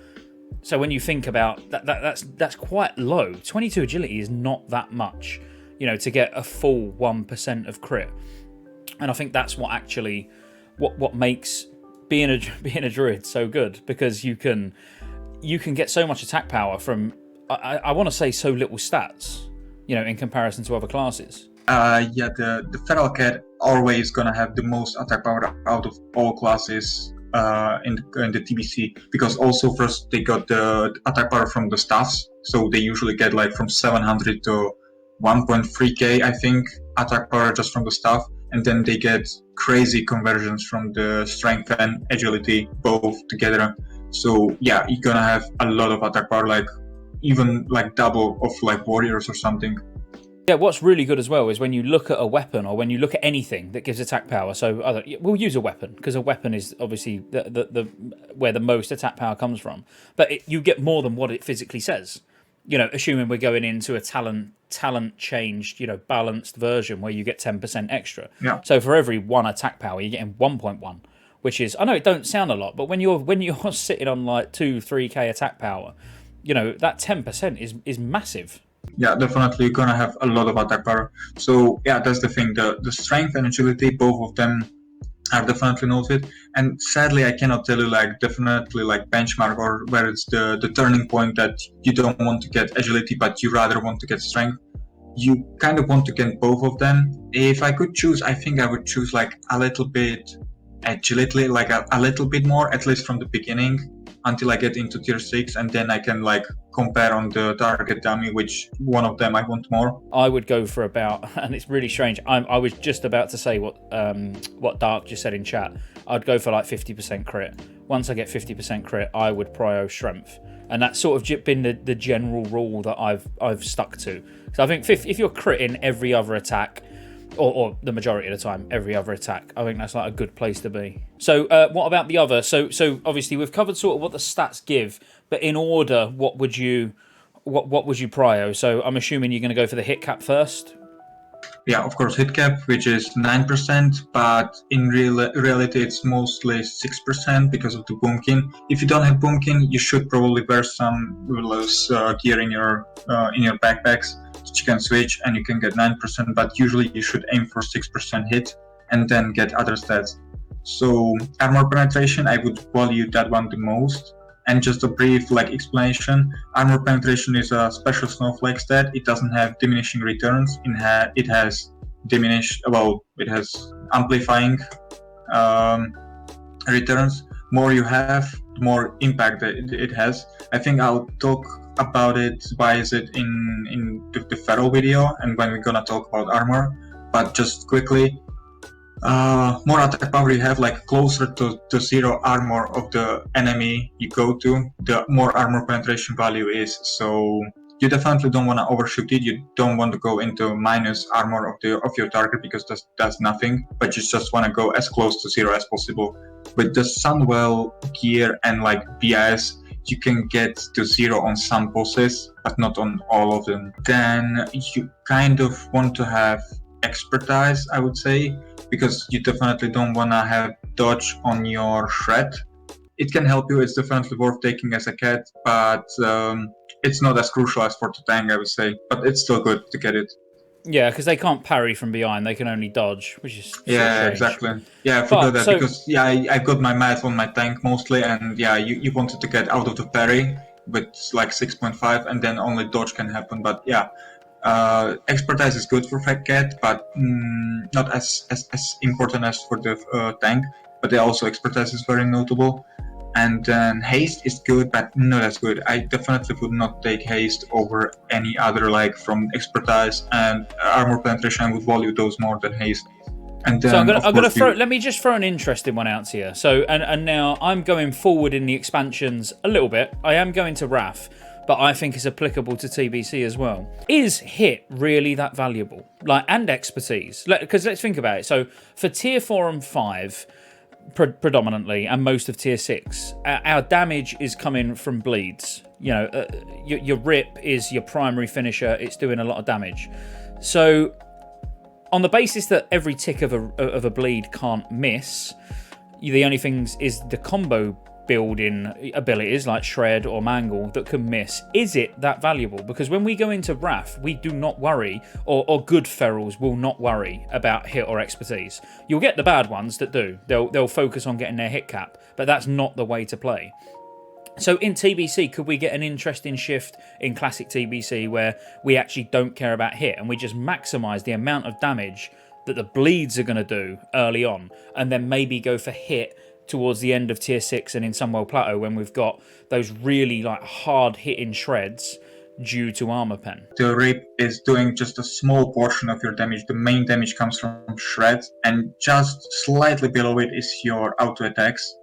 So when you think about that, that's quite low. 22 agility is not that much, you know, to get a full 1% of crit. And I think that's what actually what makes being a druid so good, because you can get so much attack power from I want to say so little stats, you know, in comparison to other classes. Yeah, the feral cat always gonna have the most attack power out of all classes in the TBC, because also first they got the attack power from the staffs, so they usually get like from 700 to 1.3k, I think, attack power just from the staff, and then they get crazy conversions from the strength and agility both together. So yeah, you're gonna have a lot of attack power, like even like double of like warriors or something. Yeah, what's really good as well is when you look at a weapon, or when you look at anything that gives attack power. So we'll use a weapon, because a weapon is obviously the where the most attack power comes from. But you get more than what it physically says. You know, assuming we're going into a talent changed, you know, balanced version where you get 10% extra. Yeah. So for every 1 attack power, you're getting 1.1, which is, I know it don't sound a lot, but when you're sitting on like 2-3k attack power, you know, that 10% is massive. Yeah, definitely you're gonna have a lot of attack power. So yeah, that's the thing. The strength and agility, both of them are definitely noted. And sadly, I cannot tell you like definitely like benchmark or where it's the turning point that you don't want to get agility, but you rather want to get strength. You kind of want to get both of them. If I could choose, I think I would choose like a little bit agility, like a little bit more, at least from the beginning, until I get into tier 6, and then I can like compare on the target dummy which one of them I want more. I would go for about, and it's really strange, I was just about to say what Dark just said in chat. I'd go for like 50% crit. Once I get 50% crit, I would prio strength, and that's sort of been the general rule that I've stuck to. So I think if you're critting every other attack, or the majority of the time, every other attack, I think that's like a good place to be. So what about the other? So obviously we've covered sort of what the stats give, but in order, what would you prio? So I'm assuming you're going to go for the hit cap first. Yeah, of course, hit cap, which is 9%, but in reality it's mostly 6% because of the boomkin. If you don't have boomkin, you should probably wear some loose gear in your backpacks that you can switch, and you can get 9%, but usually you should aim for 6% hit and then get other stats. So armor penetration, I would value that one the most. And just a brief like explanation, armor penetration is a special snowflake stat. It doesn't have diminishing returns. It has amplifying returns. More you have, the more impact it has. I think I'll talk about it, why is it in the feral video, and when we're gonna talk about armor. But just quickly, more attack power you have, like closer to 0 armor of the enemy you go to, the more armor penetration value is. So you definitely don't want to overshoot it. You don't want to go into minus armor of your target, because that's nothing, but you just want to go as close to 0 as possible. With the Sunwell gear and like BIS, you can get to 0 on some bosses, but not on all of them. Then you kind of want to have expertise, I would say, because you definitely don't want to have dodge on your shred. It can help you, it's definitely worth taking as a cat, but it's not as crucial as for the tank, I would say, but it's still good to get it. Yeah, because they can't parry from behind, they can only dodge, which is yeah, exactly. Yeah, I forgot that, because yeah, I got my math on my tank mostly, and yeah, you wanted to get out of the parry with like 6.5, and then only dodge can happen. But yeah, expertise is good for Fat Cat, but not as important as for the tank. But also expertise is very notable. And then haste is good, but not as good. I definitely would not take haste over any other, like from expertise and armor penetration. I would value those more than haste. And then, so I'm gonna throw. Let me just throw an interesting one out here. So and now I'm going forward in the expansions a little bit. I am going to Wrath, but I think is applicable to TBC as well. Is hit really that valuable? Like, and expertise? Because let's think about it. So for tier 4 and 5, predominantly, and most of tier 6, our damage is coming from bleeds. You know, your rip is your primary finisher. It's doing a lot of damage. So on the basis that every tick of a bleed can't miss, the only things is the combo building abilities like Shred or Mangle that can miss. Is it that valuable? Because when we go into Wrath, we do not worry, or good ferals will not worry about hit or expertise. You'll get the bad ones that do. They'll focus on getting their hit cap, but that's not the way to play. So in TBC, could we get an interesting shift in classic TBC where we actually don't care about hit and we just maximise the amount of damage that the bleeds are going to do early on, and then maybe go for hit towards the end of tier 6 and in Sunwell Plateau when we've got those really like hard hitting shreds due to armor pen? The rip is doing just a small portion of your damage. The main damage comes from shreds, and just slightly below it is your auto attacks,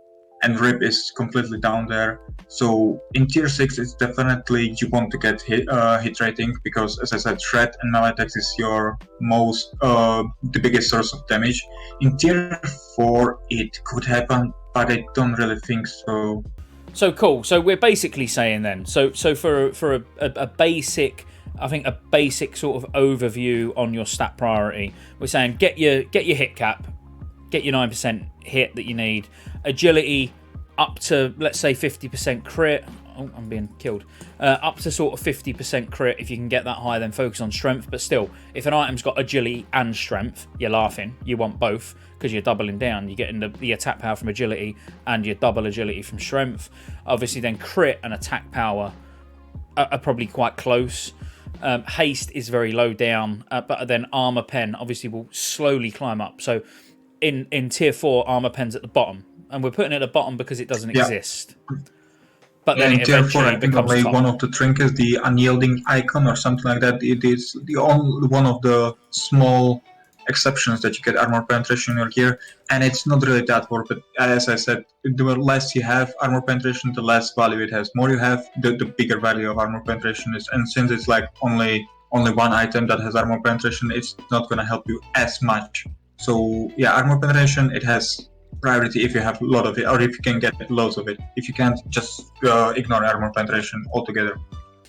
and rip is completely down there. So in tier 6, it's definitely you want to get hit rating, because as I said, shred and melee attacks is your the biggest source of damage. In tier 4, it could happen, but I don't really think so. So cool. So we're basically saying then, so for a basic, I think a basic sort of overview on your stat priority, we're saying get your hit cap, get your 9% hit that you need, agility up to, let's say, 50% crit. Oh, I'm being killed. Up to sort of 50% crit. If you can get that high, then focus on strength. But still, if an item's got agility and strength, you're laughing. You want both, because you're doubling down. You're getting the attack power from agility and your double agility from strength. Obviously, then crit and attack power are probably quite close. Haste is very low down, but then armor pen obviously will slowly climb up. So in tier 4, armor pen's at the bottom, and we're putting it at the bottom because it doesn't exist. But then in it tier 4, eventually I think becomes only top. one of the trinkets, the unyielding icon or something like that, it is the only one of the small exceptions that you get armor penetration in your gear, and it's not really that worth it. As I said, the less you have armor penetration, the less value it has. More you have, the bigger value of armor penetration is. And since it's like only one item that has armor penetration, it's not going to help you as much. So yeah, armor penetration, it has priority if you have a lot of it, or if you can get loads of it. If you can't, just ignore armor penetration altogether.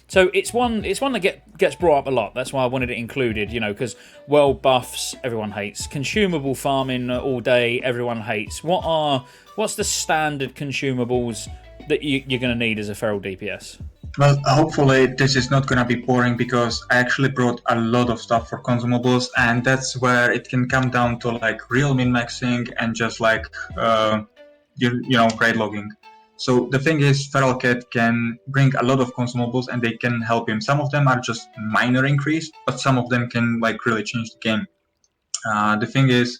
So it's one that gets brought up a lot. That's why I wanted it included, you know, because world buffs, everyone hates. Consumable farming all day, everyone hates. What's the standard consumables that you're going to need as a feral DPS? Well, hopefully this is not going to be boring, because I actually brought a lot of stuff for consumables, and that's where it can come down to like real min-maxing and just like you know, raid logging. So the thing is, Feral Cat can bring a lot of consumables and they can help him. Some of them are just minor increase, but some of them can like really change the game. The thing is,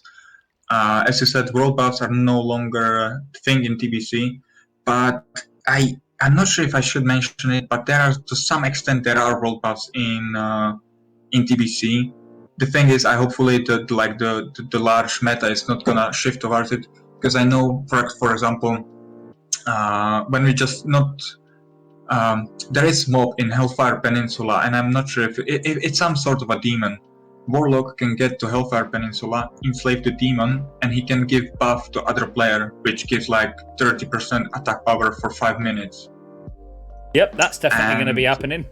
as you said, world buffs are no longer a thing in TBC, but I'm not sure if I should mention it, but to some extent there are world buffs in TBC. The thing is, hopefully the large meta is not gonna shift towards it, because I know, for example, when we just not there is mob in Hellfire Peninsula, and I'm not sure if it's some sort of a demon. Warlock can get to Hellfire Peninsula, enslave the demon, and he can give buff to other player, which gives like 30% attack power for 5 minutes. Yep, that's definitely going to be happening.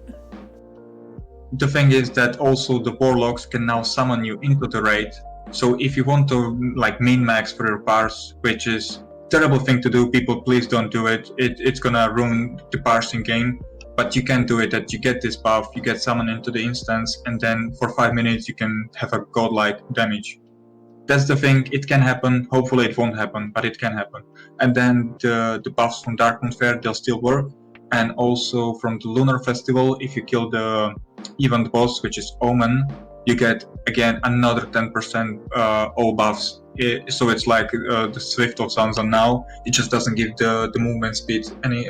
The thing is that also the Warlocks can now summon you into the raid. So if you want to like min-max for your parse, which is terrible thing to do, people, please don't do it. It's gonna ruin the parsing game. But you can do it, that you get this buff, you get summoned into the instance, and then for 5 minutes you can have a godlike damage. That's the thing, it can happen. Hopefully it won't happen, but it can happen. And then the buffs from Darkmoon Fair, they'll still work. And also from the Lunar Festival, if you kill the event boss, which is Omen, you get again another 10% all buffs. So it's like the Swift of Sansa now. It just doesn't give the movement speed any,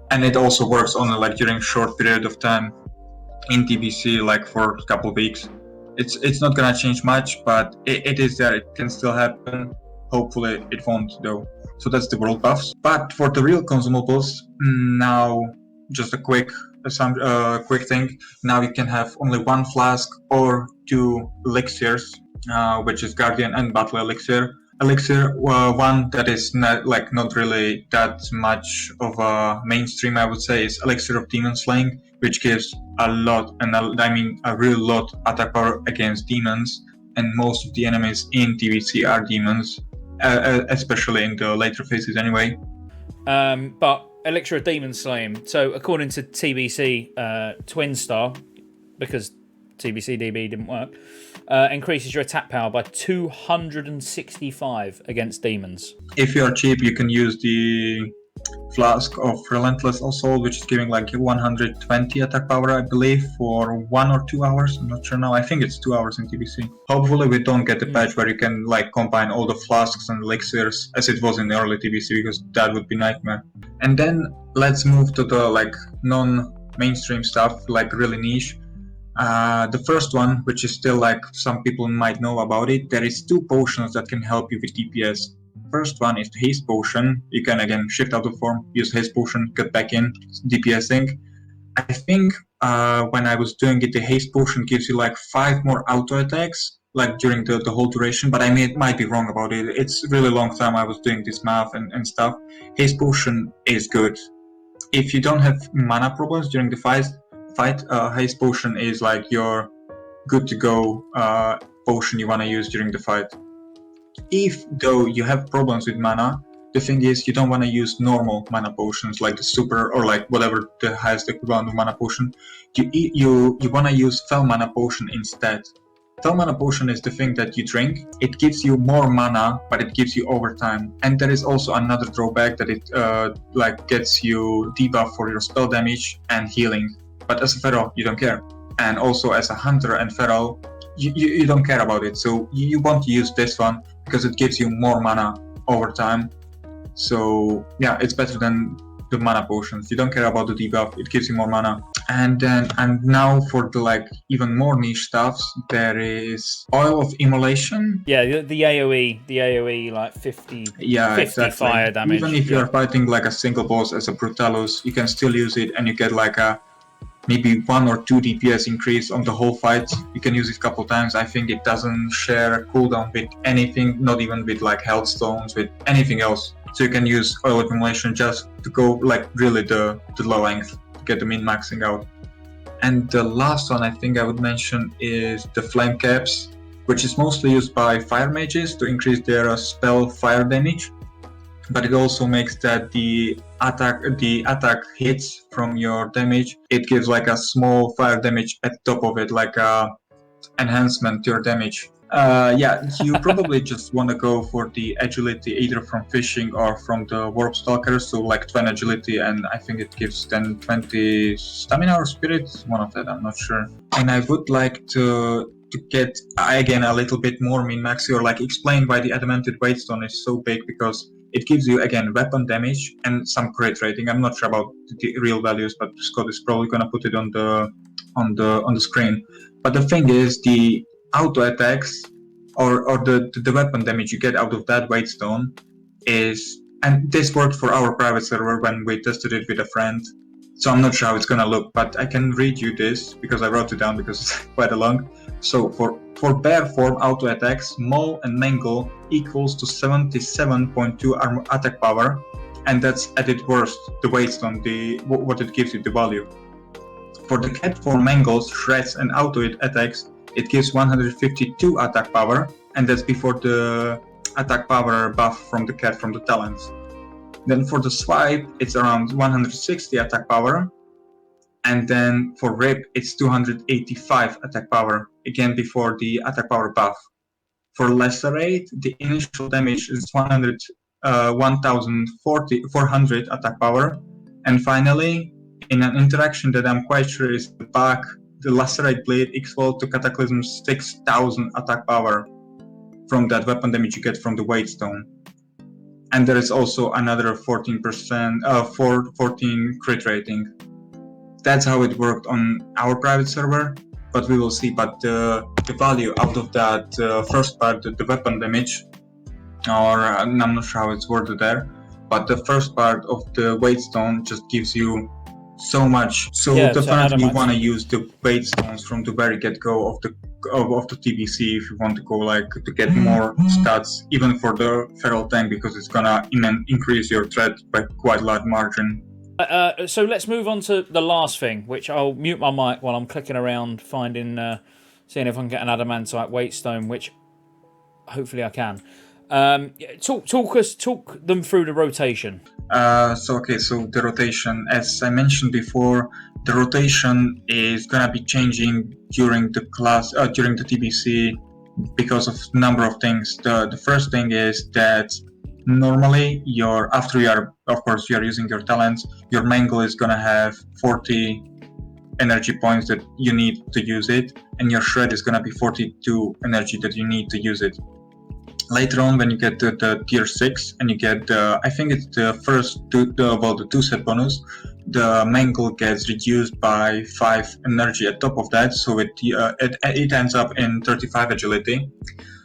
and it also works only like during short period of time in TBC, like for a couple of weeks. It's not gonna change much, but it is there. It can still happen. Hopefully it won't though. So that's the world buffs. But for the real consumables, now just a quick thing. Now you can have only one flask or 2 elixirs, which is Guardian and Battle Elixir. Elixir, one that is not really that much of a mainstream, I would say, is Elixir of Demon Slaying, which gives a lot, and a real lot attack power against demons, and most of the enemies in TBC are demons, especially in the later phases anyway. But Elixir of Demon Slaying, so according to TBC Twin Star, because TBC DB didn't work, increases your attack power by 265 against demons. If you are cheap, you can use the Flask of Relentless Assault, which is giving like 120 attack power, I believe, for 1 or 2 hours. I'm not sure now. I think it's 2 hours in TBC. Hopefully we don't get the patch where you can like combine all the flasks and elixirs as it was in the early TBC, because that would be nightmare. And then let's move to the like non-mainstream stuff, like really niche. The first one, which is still like some people might know about it, there is 2 potions that can help you with DPS. First one is the Haste Potion. You can again shift out of form, use Haste Potion, get back in, DPSing. I think when I was doing it, the Haste Potion gives you like 5 more auto attacks, like during the whole duration, but I might be wrong about it. It's a really long time I was doing this math and stuff. Haste Potion is good. If you don't have mana problems during the fight, Haste Potion is like your good to go potion you want to use during the fight. If though you have problems with mana, the thing is you don't want to use normal mana potions like the super or like whatever the highest equivalent of mana potion. You want to use Fel Mana Potion instead. Fel Mana Potion is the thing that you drink. It gives you more mana, but it gives you overtime. And there is also another drawback that it like gets you debuff for your spell damage and healing. But as a feral, you don't care. And also as a hunter and feral, you don't care about it. So you want to use this one because it gives you more mana over time. So yeah, it's better than the mana potions. You don't care about the debuff, it gives you more mana. And now for the like even more niche stuffs, there is Oil of Immolation. Yeah, the AoE like 50 exactly. fire damage. Even if you're fighting like a single boss as a Brutalus, you can still use it and you get like a maybe 1 or 2 DPS increase on the whole fight. You can use it a couple times. I think it doesn't share a cooldown with anything, not even with like health stones, with anything else. So you can use Oil of Immolation just to go like really the low length, to get the min-maxing out. And the last one I think I would mention is the Flame Caps, which is mostly used by fire mages to increase their spell fire damage. But it also makes that the attack hits from your damage, it gives like a small fire damage at top of it, like a enhancement to your damage. You probably just want to go for the agility either from fishing or from the warp stalker, so like 20 agility, and I think it gives then 20 stamina or spirit, one of that, I'm not sure. And I would like to get again a little bit more min-maxy, or like explain why the Adamantid Weightstone is so big, because it gives you again weapon damage and some crit rating. I'm not sure about the real values, but Scott is probably gonna put it on the screen. But the thing is, the auto attacks or the weapon damage you get out of that Weightstone is, and this worked for our private server when we tested it with a friend. So I'm not sure how it's gonna look, but I can read you this because I wrote it down because it's quite long. So for bear form auto attacks, Maul and Mangle equals to 77.2 attack power, and that's at its worst, the Weightstone, what it gives you, the value. For the cat form Mangles, Shreds and auto attacks, it gives 152 attack power, and that's before the attack power buff from the cat from the talents. Then for the Swipe, it's around 160 attack power, and then for Rip, it's 285 attack power, again before the attack power buff. For Lacerate, the initial damage is 1,400 attack power, and finally, in an interaction that I'm quite sure is the back, the Lacerate Blade equal to Cataclysm's 6,000 attack power from that weapon damage you get from the Weightstone. And there is also another 14 crit rating. That's how it worked on our private server, but we will see. But the value out of that first part, the weapon damage, or I'm not sure how it's worded there, but the first part of the Weightstone just gives you so much. So Yeah, to definitely you adamant. want to use the bait stones from the very get-go of the TBC if you want to go like to get more stats, even for the feral tank, because it's gonna increase your threat by quite a large margin. So let's move on to the last thing, which I'll mute my mic while I'm clicking around finding, seeing if I can get an adamantite weight stone, which hopefully I can. Talk them through the rotation. So the rotation, as I mentioned before, the rotation is gonna be changing during the during the TBC because of number of things. The first thing is that normally after you are using your talents, your mangle is gonna have 40 energy points that you need to use it, and your shred is gonna be 42 energy that you need to use it. Later on, when you get to the tier 6 and you get I think it's the first the 2 set bonus, the mangle gets reduced by 5 energy at top of that, so it ends up in 35 agility.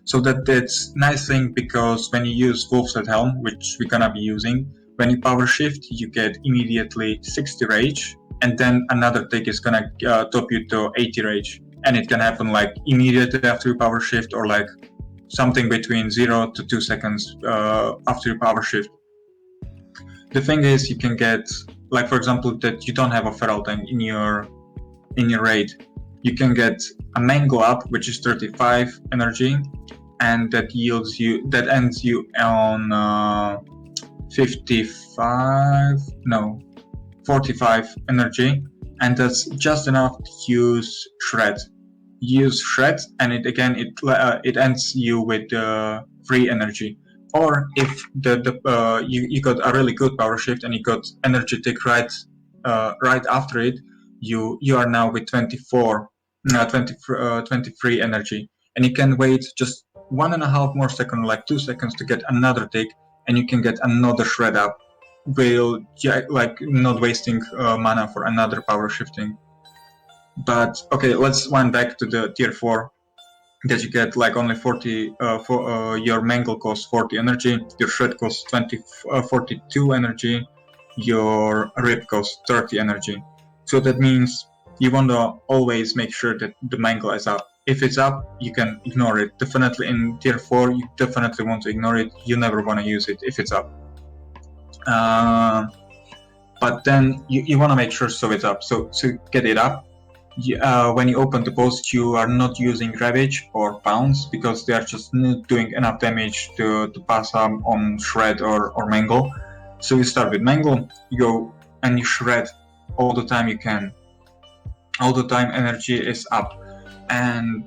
So that's nice thing, because when you use Wolfset Helm, which we're gonna be using, when you power shift, you get immediately 60 rage, and then another tick is gonna top you to 80 rage, and it can happen like immediately after you power shift, or like something between 0 to 2 seconds after you power shift. The thing is, you can get, like for example, that you don't have a feral tank in your raid, you can get a mangle up, which is 35 energy, and that ends you on 45 energy, and that's just enough to use shred. Use shred, and it ends you with 3 energy. Or if you got a really good power shift and you got energetic right after it, you are now with 23 energy, and you can wait just 1.5 more seconds, like 2 seconds, to get another tick, and you can get another shred up, like not wasting mana for another power shifting. But okay, let's wind back to the tier 4, that you get like only 40 your mangle costs 40 energy, your shred costs 42 energy, your rip costs 30 energy. So that means you want to always make sure that the mangle is up. If it's up, you can ignore it. Definitely in tier 4, you definitely want to ignore it. You never want to use it if it's up. But then you want to make sure so it's up. So get it up. When you open the post, you are not using Ravage or Pounce, because they are just not doing enough damage to pass up on Shred or Mangle. So you start with Mangle, you go and you shred all the time you can. All the time energy is up. And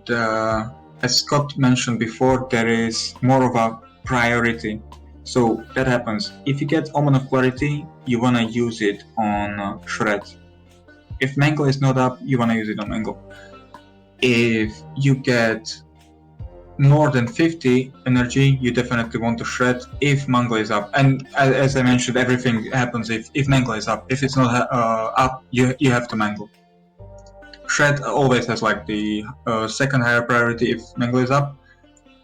as Scott mentioned before, there is more of a priority. So that happens. If you get Omen of Clarity, you want to use it on Shred. If Mangle is not up, you want to use it on Mangle. If you get more than 50 energy, you definitely want to Shred if Mangle is up. And as I mentioned, everything happens if Mangle is up. If it's not up, you have to Mangle. Shred always has like the second higher priority if Mangle is up.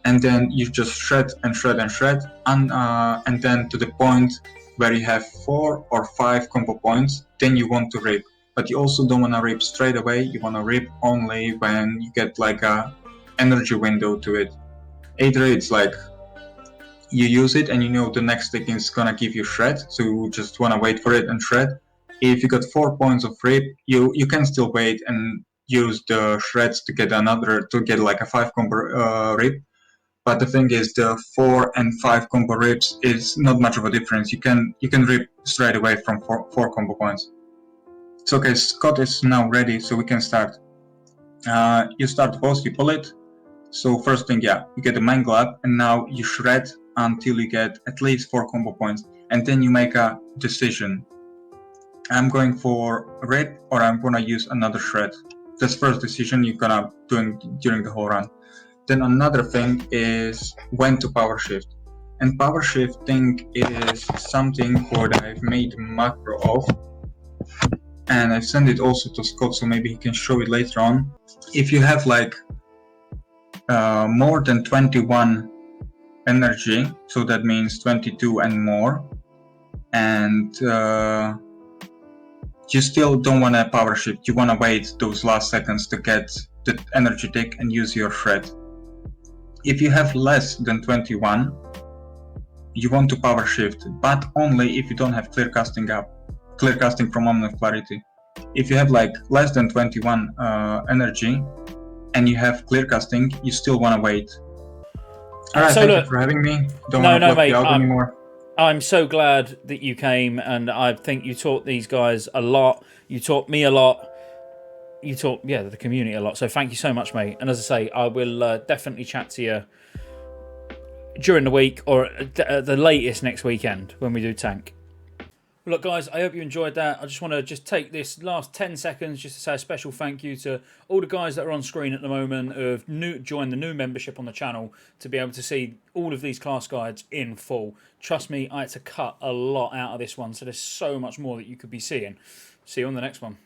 And then you just shred and shred and shred, and then to the point where you have 4 or 5 combo points, then you want to rip. But you also don't want to rip straight away, you want to rip only when you get like a energy window to it. Either it's like you use it and you know the next tick is gonna give you shred, so you just want to wait for it and shred. If you got 4 points of rip, you can still wait and use the shreds to get like a 5 combo rip. But the thing is, the 4 and 5 combo rips is not much of a difference. You can rip straight away from 4 combo points. So okay, Scott is now ready, so we can start. You start the boss, you pull it. So first thing, you get the mangle up, and now you shred until you get at least 4 combo points, and then you make a decision. I'm going for rip, or I'm gonna use another shred. That's first decision you're gonna do during the whole run. Then another thing is when to power shift. And power shifting is something that I've made macro of, and I've sent it also to Scott, so maybe he can show it later on. If you have like more than 21 energy, so that means 22 and more, and you still don't want to power shift. You want to wait those last seconds to get the energy tick and use your shred. If you have less than 21, you want to power shift, but only if you don't have clear casting from Moment of Clarity. If you have like less than 21 energy and you have clear casting, you still want to wait. Alright, So thank look, you for having me. Don't want to block you out anymore. I'm so glad that you came, and I think you taught these guys a lot. You taught me a lot. You taught, the community a lot. So thank you so much, mate. And as I say, I will definitely chat to you during the week or at the latest next weekend when we do tank. Look, guys, I hope you enjoyed that. I just want to take this last 10 seconds just to say a special thank you to all the guys that are on screen at the moment who have joined the new membership on the channel to be able to see all of these class guides in full. Trust me, I had to cut a lot out of this one, so there's so much more that you could be seeing. See you on the next one.